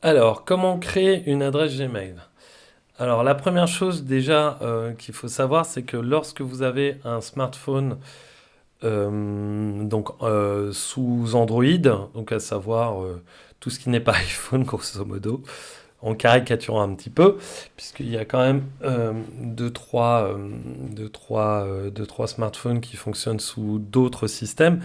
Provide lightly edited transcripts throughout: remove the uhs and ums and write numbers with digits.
Alors, comment créer une adresse Gmail? Alors, la première chose déjà qu'il faut savoir, c'est que lorsque vous avez un smartphone sous Android, donc à savoir tout ce qui n'est pas iPhone, grosso modo, en caricaturant un petit peu, puisqu'il y a quand même deux, trois smartphones qui fonctionnent sous d'autres systèmes.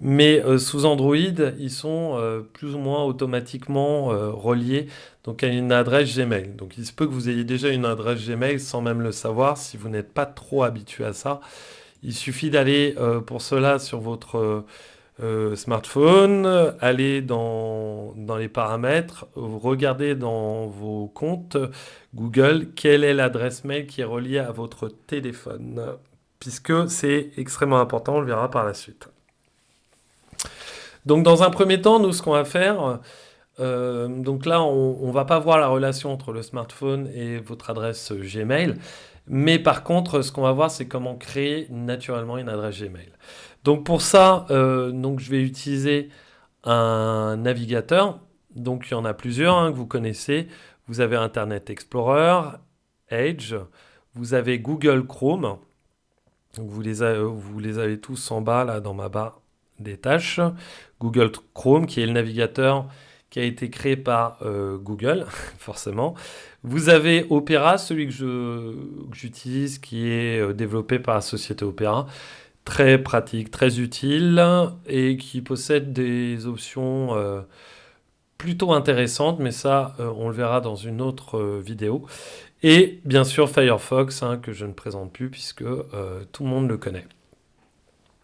Mais sous Android, ils sont plus ou moins automatiquement reliés donc à une adresse Gmail. Donc il se peut que vous ayez déjà une adresse Gmail sans même le savoir si vous n'êtes pas trop habitué à ça. Il suffit d'aller pour cela sur votre smartphone, aller dans les paramètres, regarder dans vos comptes Google quelle est l'adresse mail qui est reliée à votre téléphone, puisque c'est extrêmement important, on le verra par la suite. Donc dans un premier temps, nous ce qu'on va faire, donc là on va pas voir la relation entre le smartphone et votre adresse Gmail, mais par contre ce qu'on va voir c'est comment créer naturellement une adresse Gmail. Donc pour ça, donc je vais utiliser un navigateur. Donc il y en a plusieurs que vous connaissez. Vous avez Internet Explorer, Edge, vous avez Google Chrome. Donc vous les avez tous en bas là dans ma barre des tâches. Google Chrome qui est le navigateur qui a été créé par Google, forcément. Vous avez Opera, celui que j'utilise, qui est développé par la société Opera. Très pratique, très utile et qui possède des options plutôt intéressantes, mais ça, on le verra dans une autre vidéo. Et bien sûr Firefox, que je ne présente plus puisque tout le monde le connaît.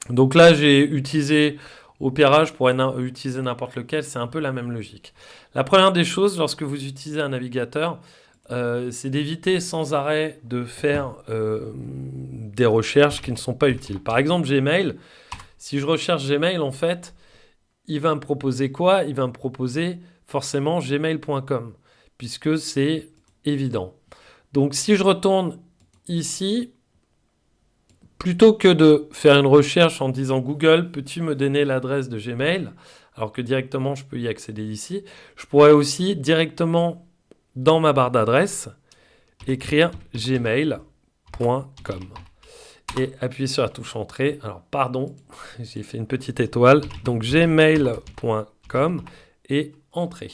Donc là, j'ai utilisé Opera, je pourrais utiliser n'importe lequel, c'est un peu la même logique. La première des choses, lorsque vous utilisez un navigateur, c'est d'éviter sans arrêt de faire des recherches qui ne sont pas utiles. Par exemple, Gmail, si je recherche Gmail, en fait, il va me proposer quoi? Il va me proposer forcément gmail.com, puisque c'est évident. Donc si je retourne ici, plutôt que de faire une recherche en disant Google, peux-tu me donner l'adresse de Gmail? Alors que directement je peux y accéder ici. Je pourrais aussi directement dans ma barre d'adresse écrire gmail.com et appuyer sur la touche entrée. Alors pardon, j'ai fait une petite étoile. Donc gmail.com et entrée.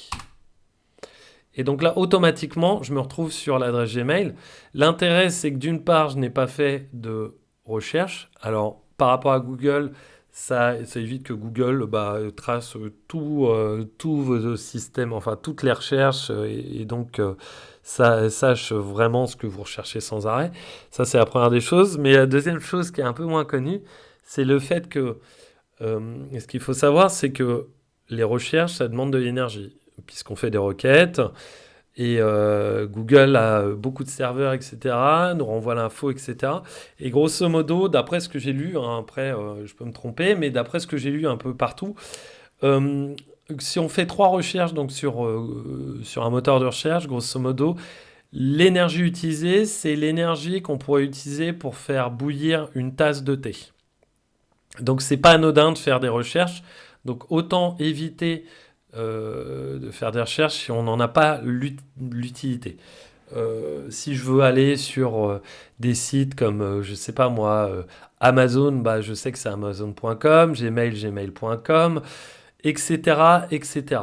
Et donc là, automatiquement, je me retrouve sur l'adresse Gmail. L'intérêt, c'est que d'une part, je n'ai pas fait de recherche. Alors, par rapport à Google, ça évite que Google trace tous vos systèmes, enfin toutes les recherches, et donc ça sache vraiment ce que vous recherchez sans arrêt. Ça, c'est la première des choses. Mais la deuxième chose qui est un peu moins connue, c'est le fait que ce qu'il faut savoir, c'est que les recherches, ça demande de l'énergie, puisqu'on fait des requêtes. Et Google a beaucoup de serveurs, etc., nous renvoie l'info, etc. Et grosso modo, d'après ce que j'ai lu, après je peux me tromper, mais d'après ce que j'ai lu un peu partout, euh, si on fait trois recherches donc sur un moteur de recherche, grosso modo, l'énergie utilisée, c'est l'énergie qu'on pourrait utiliser pour faire bouillir une tasse de thé. Donc c'est pas anodin de faire des recherches, donc autant éviter de faire des recherches si on n'en a pas l'utilité. Si je veux aller sur des sites comme, je sais pas moi, Amazon, bah, je sais que c'est amazon.com, Gmail, gmail.com, etc., etc.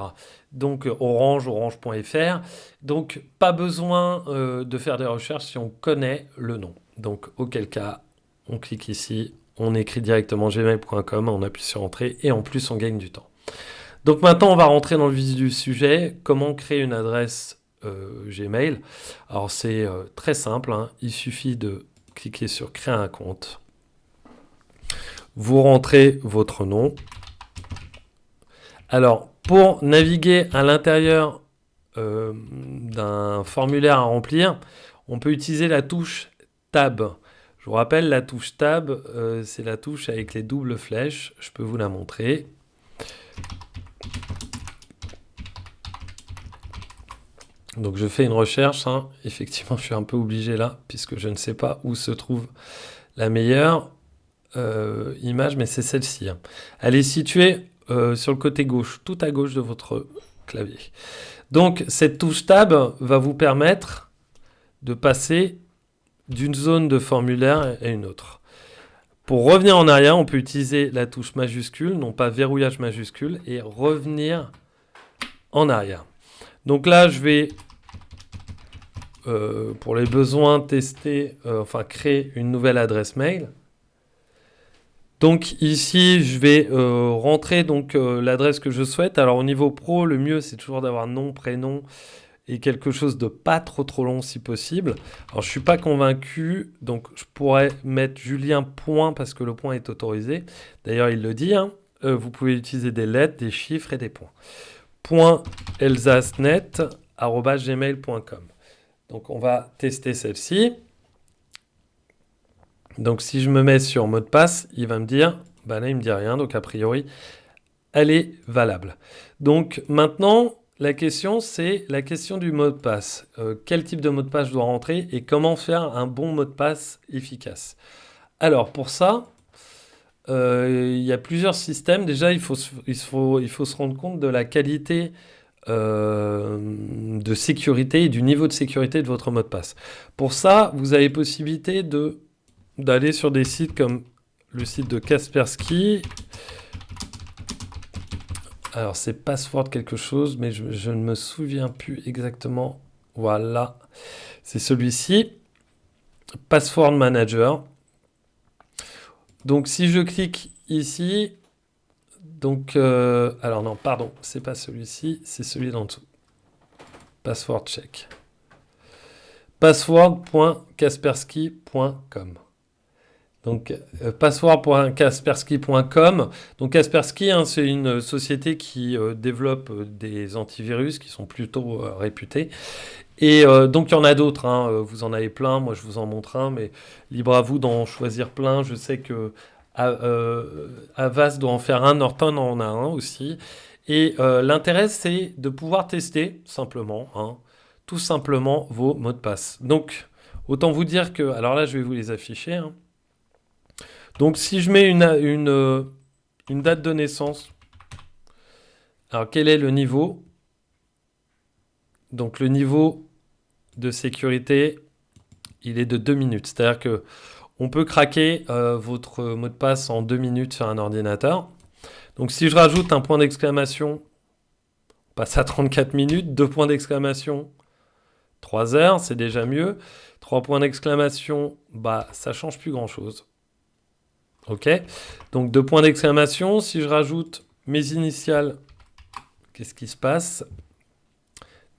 Donc Orange, orange.fr. Donc pas besoin de faire des recherches si on connaît le nom. Donc auquel cas, on clique ici, on écrit directement gmail.com, on appuie sur entrée et en plus on gagne du temps. Donc maintenant, on va rentrer dans le vif du sujet. Comment créer une adresse Gmail? Alors c'est très simple. Il suffit de cliquer sur créer un compte. Vous rentrez votre nom. Alors pour naviguer à l'intérieur d'un formulaire à remplir, on peut utiliser la touche Tab. Je vous rappelle, la touche Tab, c'est la touche avec les doubles flèches. Je peux vous la montrer. Donc je fais une recherche, effectivement je suis un peu obligé là, puisque je ne sais pas où se trouve la meilleure image, mais c'est celle-ci. Elle est située sur le côté gauche, tout à gauche de votre clavier. Donc, cette touche Tab va vous permettre de passer d'une zone de formulaire à une autre. Pour revenir en arrière, on peut utiliser la touche majuscule, non pas verrouillage majuscule, et revenir en arrière. Donc là, je vais, pour les besoins, tester, créer une nouvelle adresse mail. Donc ici, je vais rentrer l'adresse que je souhaite. Alors au niveau pro, le mieux, c'est toujours d'avoir nom, prénom et quelque chose de pas trop long si possible. Alors je suis pas convaincu, donc je pourrais mettre Julien point parce que le point est autorisé. D'ailleurs, il le dit, hein. Vous pouvez utiliser des lettres, des chiffres et des points. .elsasnet@gmail.com. Donc on va tester celle-ci. Donc si je me mets sur mot de passe, il va me dire, bah là il me dit rien, donc a priori, elle est valable. Donc maintenant, la question c'est la question du mot de passe. Quel type de mot de passe je dois rentrer et comment faire un bon mot de passe efficace? Alors pour ça, il y a plusieurs systèmes. Déjà, il faut se rendre compte de la qualité de sécurité et du niveau de sécurité de votre mot de passe. Pour ça, vous avez possibilité d'aller sur des sites comme le site de Kaspersky. Alors, c'est password quelque chose, mais je ne me souviens plus exactement. Voilà, c'est celui-ci. Password Manager. Donc, si je clique ici, alors non, pardon, c'est pas celui-ci, c'est celui d'en dessous. Password check. Password.kaspersky.com. Donc, password.kaspersky.com. Donc, Kaspersky, hein, c'est une société qui développe des antivirus qui sont plutôt réputés. Et donc, il y en a d'autres. Hein, vous en avez plein. Moi, je vous en montre un, mais libre à vous d'en choisir plein. Je sais que Avast doit en faire un. Norton en a un aussi. Et l'intérêt, c'est de pouvoir tester simplement, hein, tout simplement, vos mots de passe. Donc, autant vous dire que... Alors là, je vais vous les afficher, hein. Donc, si je mets une date de naissance, alors quel est le niveau? Donc, le niveau de sécurité, il est de 2 minutes. C'est-à-dire que on peut craquer votre mot de passe en 2 minutes sur un ordinateur. Donc, si je rajoute un point d'exclamation, on passe à 34 minutes. 2 points d'exclamation, 3 heures, c'est déjà mieux. 3 points d'exclamation, bah, ça change plus grand-chose. Ok, donc 2 points d'exclamation. Si je rajoute mes initiales, qu'est-ce qui se passe?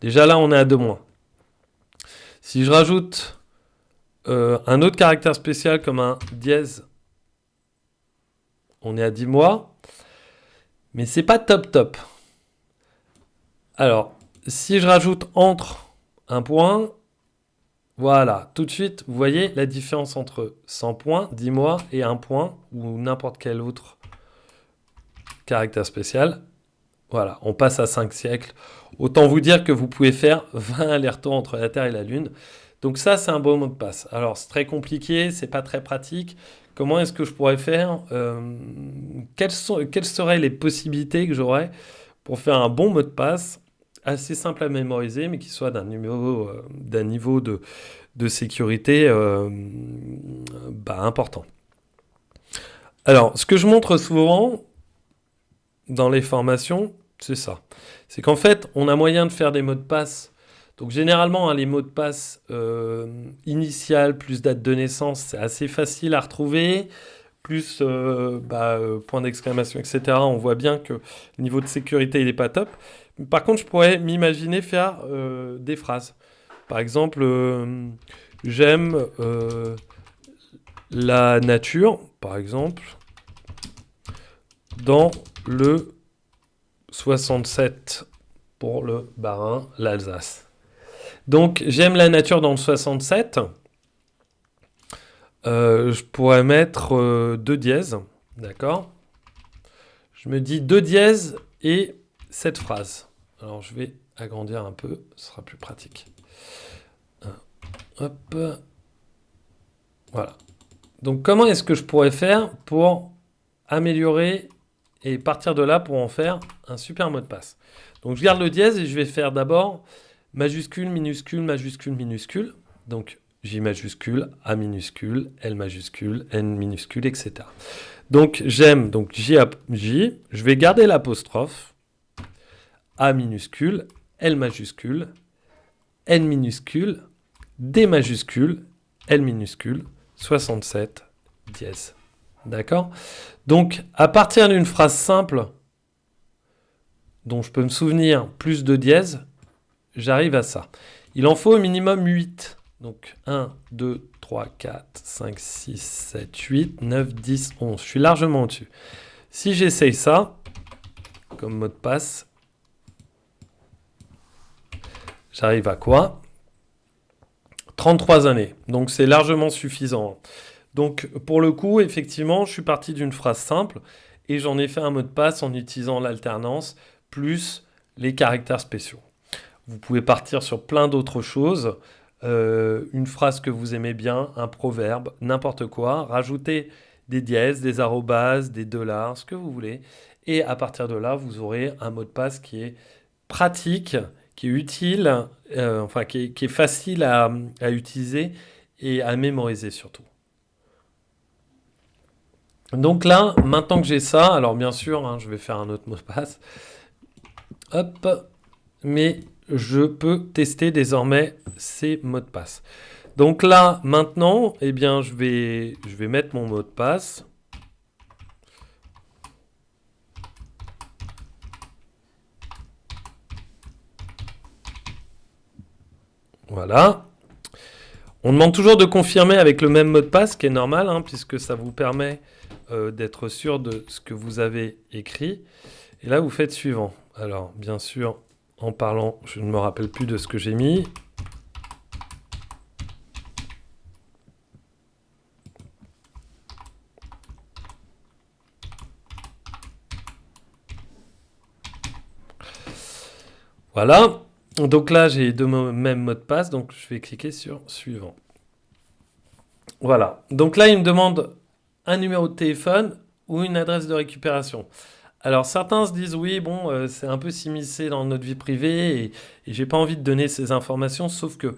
Déjà là, on est à 2 mois. Si je rajoute un autre caractère spécial comme un dièse, on est à 10 mois. Mais c'est pas top. Alors, si je rajoute entre un point, voilà, tout de suite, vous voyez la différence entre 100 points, 10 mois, et 1 point, ou n'importe quel autre caractère spécial. Voilà, on passe à 5 siècles. Autant vous dire que vous pouvez faire 20 allers-retours entre la Terre et la Lune. Donc ça, c'est un bon mot de passe. Alors, c'est très compliqué, c'est pas très pratique. Comment est-ce que je pourrais faire quelles seraient les possibilités que j'aurais pour faire un bon mot de passe assez simple à mémoriser, mais qui soit d'un niveau de sécurité important. Alors, ce que je montre souvent dans les formations, c'est ça. C'est qu'en fait, on a moyen de faire des mots de passe. Donc généralement, hein, les mots de passe initial plus date de naissance, c'est assez facile à retrouver. Plus point d'exclamation, etc. On voit bien que le niveau de sécurité, il n'est pas top. Par contre, je pourrais m'imaginer faire des phrases. Par exemple, j'aime la nature, par exemple, dans le 67 pour le Bas-Rhin, l'Alsace. Donc, j'aime la nature dans le 67. Je pourrais mettre 2 dièses, d'accord? Je me dis 2 dièses et cette phrase. Alors, je vais agrandir un peu, ce sera plus pratique. Hop. Voilà. Donc, comment est-ce que je pourrais faire pour améliorer et partir de là pour en faire un super mot de passe. Donc je garde le dièse et je vais faire d'abord majuscule, minuscule, majuscule, minuscule. Donc J majuscule, A minuscule, L majuscule, N minuscule, etc. Donc j'aime donc J, J, je vais garder l'apostrophe, A minuscule, L majuscule, N minuscule, D majuscule, L minuscule, 67, dièse. D'accord? Donc, à partir d'une phrase simple, dont je peux me souvenir plus de dièse, j'arrive à ça. Il en faut au minimum 8. Donc, 1, 2, 3, 4, 5, 6, 7, 8, 9, 10, 11. Je suis largement au-dessus. Si j'essaye ça, comme mot de passe, j'arrive à quoi? 33 années. Donc, c'est largement suffisant. Donc, pour le coup, effectivement, je suis parti d'une phrase simple et j'en ai fait un mot de passe en utilisant l'alternance plus les caractères spéciaux. Vous pouvez partir sur plein d'autres choses, une phrase que vous aimez bien, un proverbe, n'importe quoi, rajouter des dièses, des arrobases, des dollars, ce que vous voulez. Et à partir de là, vous aurez un mot de passe qui est pratique, qui est utile, qui est facile à utiliser et à mémoriser surtout. Donc là, maintenant que j'ai ça, alors bien sûr, hein, je vais faire un autre mot de passe. Hop, mais je peux tester désormais ces mots de passe. Donc là, maintenant, eh bien, je vais mettre mon mot de passe. Voilà. On demande toujours de confirmer avec le même mot de passe, ce qui est normal, hein, puisque ça vous permet d'être sûr de ce que vous avez écrit. Et là, vous faites suivant. Alors, bien sûr, en parlant, je ne me rappelle plus de ce que j'ai mis. Voilà. Donc là, j'ai deux mêmes mots de passe, donc je vais cliquer sur suivant. Voilà. Donc là, il me demande un numéro de téléphone ou une adresse de récupération. Alors certains se disent oui, bon, c'est un peu s'immiscer dans notre vie privée et j'ai pas envie de donner ces informations, sauf que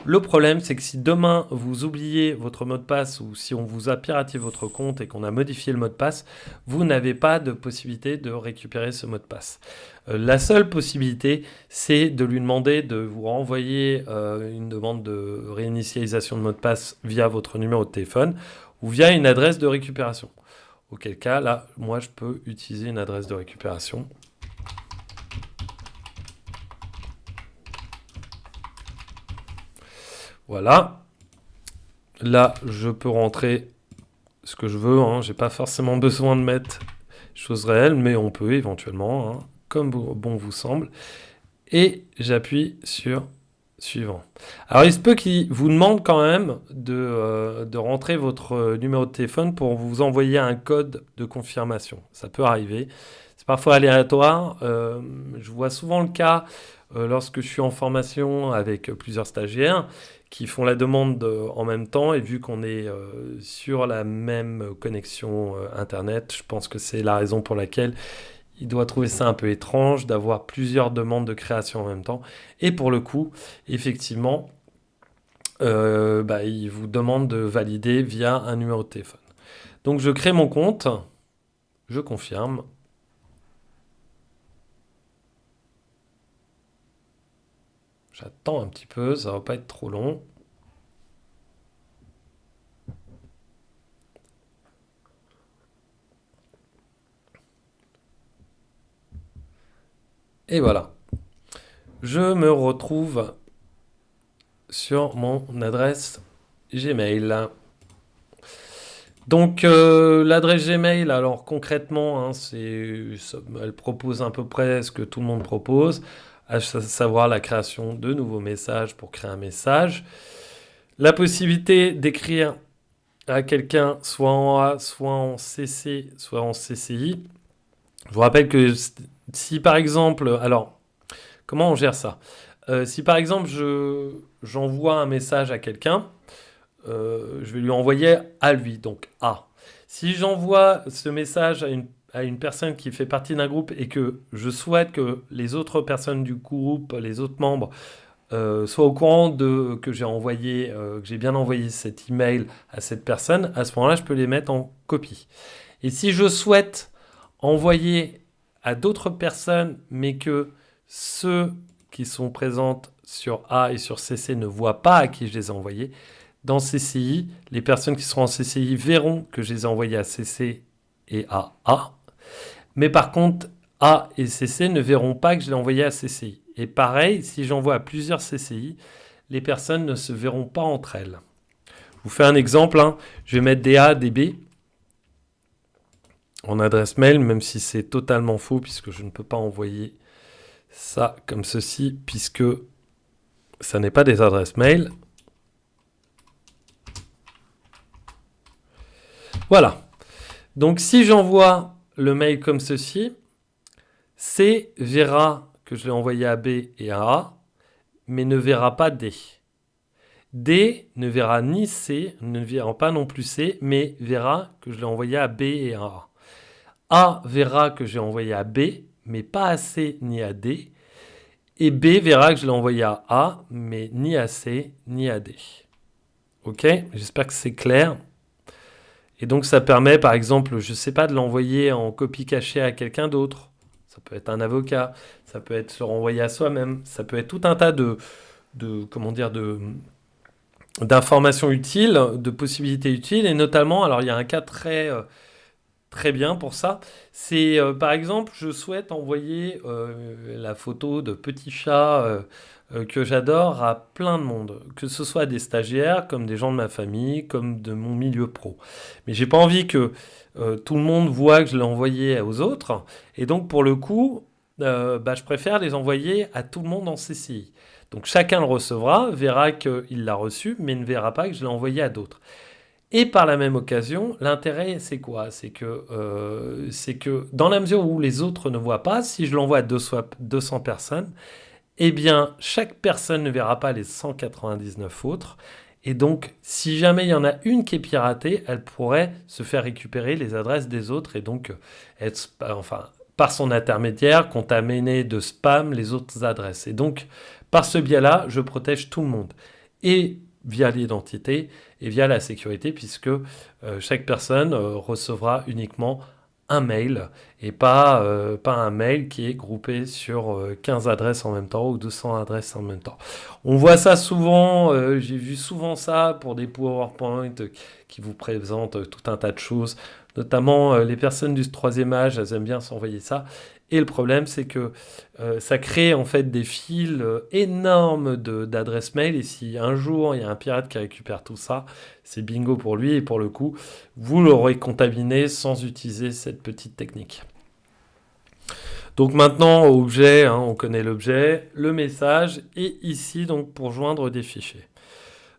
le problème, c'est que si demain vous oubliez votre mot de passe ou si on vous a piraté votre compte et qu'on a modifié le mot de passe, vous n'avez pas de possibilité de récupérer ce mot de passe. La seule possibilité, c'est de lui demander de vous renvoyer une demande de réinitialisation de mot de passe via votre numéro de téléphone ou via une adresse de récupération. Auquel cas, là, moi, je peux utiliser une adresse de récupération. Voilà. Là, je peux rentrer ce que je veux. Hein. Je n'ai pas forcément besoin de mettre choses réelles, mais on peut éventuellement, hein, comme bon vous semble. Et j'appuie sur suivant. Alors, il se peut qu'il vous demande quand même de rentrer votre numéro de téléphone pour vous envoyer un code de confirmation. Ça peut arriver. C'est parfois aléatoire. Je vois souvent le cas lorsque je suis en formation avec plusieurs stagiaires qui font la demande en même temps. Et vu qu'on est sur la même connexion Internet, je pense que c'est la raison pour laquelle il doit trouver ça un peu étrange d'avoir plusieurs demandes de création en même temps. Et pour le coup, effectivement, il vous demande de valider via un numéro de téléphone. Donc je crée mon compte, je confirme. J'attends un petit peu, ça va pas être trop long. Et voilà. Je me retrouve sur mon adresse Gmail. Donc l'adresse Gmail, alors concrètement, hein, elle propose à peu près ce que tout le monde propose, à savoir la création de nouveaux messages pour créer un message, la possibilité d'écrire à quelqu'un soit en A, soit en CC, soit en CCI. Je vous rappelle que si par exemple, alors comment on gère ça? Si par exemple j'envoie un message à quelqu'un, je vais lui envoyer à lui, donc A. Si j'envoie ce message à une personne qui fait partie d'un groupe et que je souhaite que les autres personnes du groupe, les autres membres, soient au courant que j'ai bien envoyé cet email à cette personne, à ce moment-là, je peux les mettre en copie. Et si je souhaite envoyer à d'autres personnes, mais que ceux qui sont présents sur A et sur CC ne voient pas à qui je les ai envoyés, dans CCI, les personnes qui seront en CCI verront que je les ai envoyés à CC et à A. Mais par contre, A et CC ne verront pas que je l'ai envoyé à CCI. Et pareil, si j'envoie à plusieurs CCI, les personnes ne se verront pas entre elles. Je vous fais un exemple. Je vais mettre des A, des B en adresse mail, même si c'est totalement faux, puisque je ne peux pas envoyer ça comme ceci, puisque ça n'est pas des adresses mail. Voilà. Donc si j'envoie le mail comme ceci, C verra que je l'ai envoyé à B et à A, mais ne verra pas D. D ne verra ni C, ne verra pas non plus C, mais verra que je l'ai envoyé à B et à A. A verra que j'ai envoyé à B, mais pas à C ni à D. Et B verra que je l'ai envoyé à A, mais ni à C ni à D. Ok? J'espère que c'est clair. Et donc ça permet, par exemple, je ne sais pas, de l'envoyer en copie cachée à quelqu'un d'autre. Ça peut être un avocat, ça peut être se renvoyer à soi-même, ça peut être tout un tas d'informations utiles, de possibilités utiles, et notamment, alors il y a un cas très bien pour ça, c'est par exemple, je souhaite envoyer la photo de petits chats que j'adore à plein de monde, que ce soit des stagiaires, comme des gens de ma famille, comme de mon milieu pro. Mais j'ai pas envie que tout le monde voit que je l'ai envoyé aux autres, et donc pour le coup, je préfère les envoyer à tout le monde en CCI. Donc chacun le recevra, verra qu'il l'a reçu, mais ne verra pas que je l'ai envoyé à d'autres. Et par la même occasion, l'intérêt, c'est quoi? C'est que dans la mesure où les autres ne voient pas, si je l'envoie à 200 personnes, eh bien, chaque personne ne verra pas les 199 autres. Et donc, si jamais il y en a une qui est piratée, elle pourrait se faire récupérer les adresses des autres et donc être, par son intermédiaire, contaminer de spam les autres adresses. Et donc, par ce biais-là, je protège tout le monde. Et via l'identité et via la sécurité, puisque chaque personne recevra uniquement un mail et pas un mail qui est groupé sur 15 adresses en même temps ou 200 adresses en même temps. On voit ça souvent, j'ai vu souvent ça pour des PowerPoint qui vous présentent tout un tas de choses, notamment les personnes du troisième âge, elles aiment bien s'envoyer ça. Et le problème, c'est que ça crée en fait des fils énormes d'adresses mail. Et si un jour il y a un pirate qui récupère tout ça, c'est bingo pour lui. Et pour le coup, vous l'aurez contaminé sans utiliser cette petite technique. Donc maintenant, objet, on connaît l'objet, le message, et ici donc pour joindre des fichiers.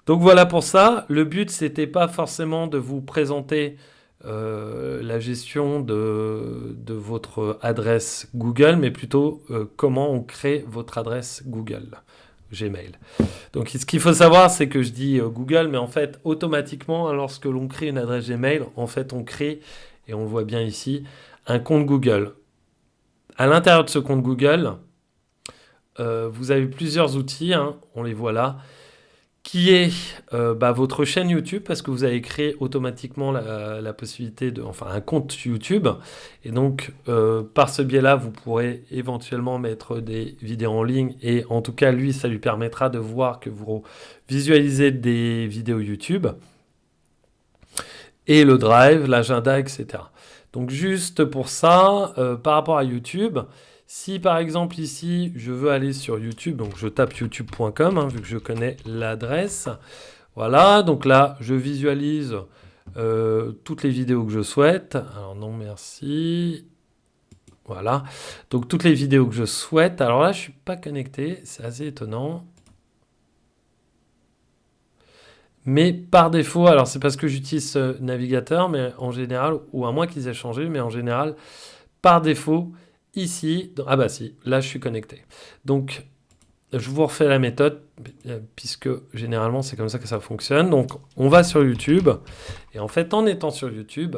Donc voilà pour ça. Le but, c'était pas forcément de vous présenter la gestion de votre adresse Google, mais plutôt comment on crée votre adresse Google, Gmail. Donc ce qu'il faut savoir, c'est que je dis Google, mais en fait, automatiquement, lorsque l'on crée une adresse Gmail, en fait, on crée, et on le voit bien ici, un compte Google. À l'intérieur de ce compte Google, vous avez plusieurs outils, on les voit là, qui est votre chaîne YouTube, parce que vous avez créé automatiquement la possibilité un compte YouTube. Et donc, par ce biais-là, vous pourrez éventuellement mettre des vidéos en ligne. Et en tout cas, lui, ça lui permettra de voir que vous visualisez des vidéos YouTube. Et le Drive, l'agenda, etc. Donc, juste pour ça, par rapport à YouTube... Si par exemple ici, je veux aller sur YouTube, donc je tape youtube.com, vu que je connais l'adresse. Voilà, donc là, je visualise toutes les vidéos que je souhaite. Alors non, merci. Voilà, donc toutes les vidéos que je souhaite. Alors là, je ne suis pas connecté, c'est assez étonnant. Mais par défaut, alors c'est parce que j'utilise ce navigateur, mais en général, ou à moins qu'ils aient changé, mais en général, par défaut, ici, si, là je suis connecté. Donc, je vous refais la méthode, puisque généralement c'est comme ça que ça fonctionne. Donc, on va sur YouTube, et en fait, en étant sur YouTube,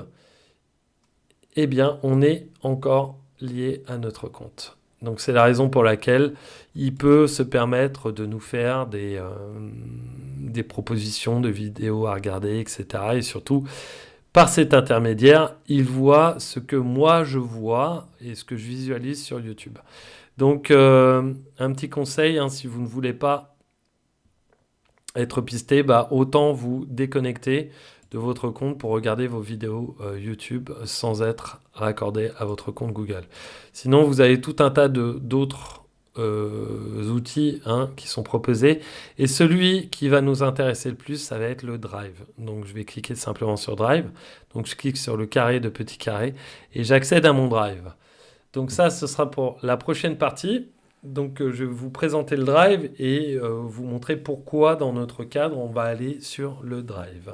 eh bien, on est encore lié à notre compte. Donc, c'est la raison pour laquelle il peut se permettre de nous faire des propositions de vidéos à regarder, etc. Et surtout, par cet intermédiaire, il voit ce que moi je vois et ce que je visualise sur YouTube. Donc, un petit conseil, hein, si vous ne voulez pas être pisté, bah, autant vous déconnecter de votre compte pour regarder vos vidéos YouTube sans être raccordé à votre compte Google. Sinon, vous avez tout un tas d'autres outils, hein, qui sont proposés. Et celui qui va nous intéresser le plus, ça va être le Drive. Donc, je vais cliquer simplement sur Drive. Donc, je clique sur le carré de petit carré et j'accède à mon Drive. Donc ça, ce sera pour la prochaine partie. Donc je vais vous présenter le Drive et vous montrer pourquoi, dans notre cadre, on va aller sur le Drive.